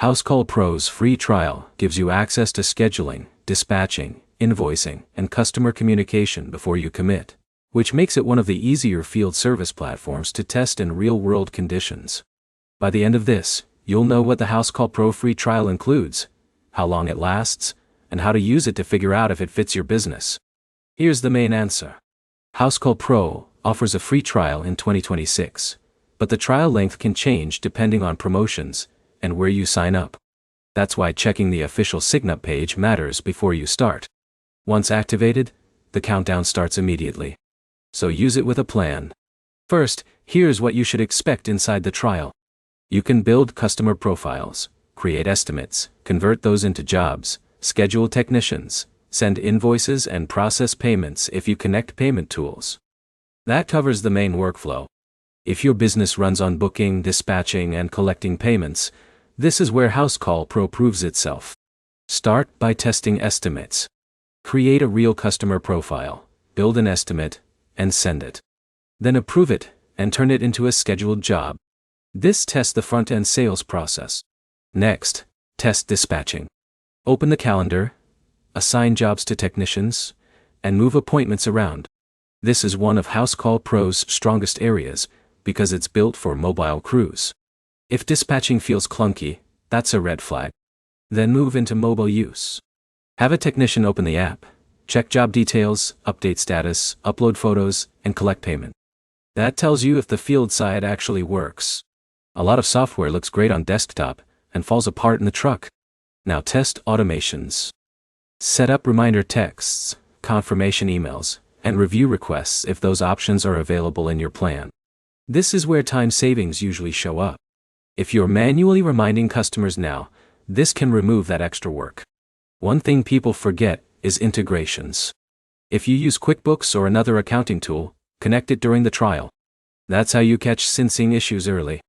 Housecall Pro's free trial gives you access to scheduling, dispatching, invoicing, and customer communication before you commit, which makes it one of the easier field service platforms to test in real-world conditions. By the end of this, you'll know what the Housecall Pro free trial includes, how long it lasts, and how to use it to figure out if it fits your business. Here's the main answer. Housecall Pro offers a free trial in 2026, but the trial length can change depending on promotions and where you sign up. That's why checking the official sign-up page matters before you start. Once activated, the countdown starts immediately. So use it with a plan. First, here's what you should expect inside the trial. You can build customer profiles, create estimates, convert those into jobs, schedule technicians, send invoices and process payments if you connect payment tools. That covers the main workflow. If your business runs on booking, dispatching, and collecting payments, this is where Housecall Pro proves itself. Start by testing estimates. Create a real customer profile, build an estimate, and send it. Then approve it and turn it into a scheduled job. This tests the front-end sales process. Next, test dispatching. Open the calendar, assign jobs to technicians, and move appointments around. This is one of Housecall Pro's strongest areas because it's built for mobile crews. If dispatching feels clunky, that's a red flag. Then move into mobile use. Have a technician open the app, check job details, update status, upload photos, and collect payment. That tells you if the field side actually works. A lot of software looks great on desktop and falls apart in the truck. Now test automations. Set up reminder texts, confirmation emails, and review requests if those options are available in your plan. This is where time savings usually show up. If you're manually reminding customers now, this can remove that extra work. One thing people forget is integrations. If you use QuickBooks or another accounting tool, connect it during the trial. That's how you catch syncing issues early.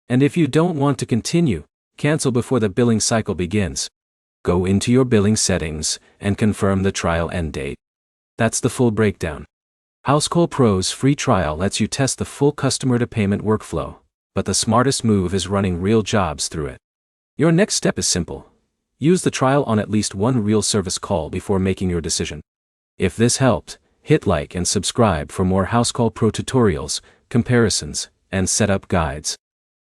And if you don't want to continue, cancel before the billing cycle begins. Go into your billing settings and confirm the trial end date. That's the full breakdown. Housecall Pro's free trial lets you test the full customer-to-payment workflow, but the smartest move is running real jobs through it. Your next step is simple. Use the trial on at least one real service call before making your decision. If this helped, hit like and subscribe for more Housecall Pro tutorials, comparisons, and setup guides.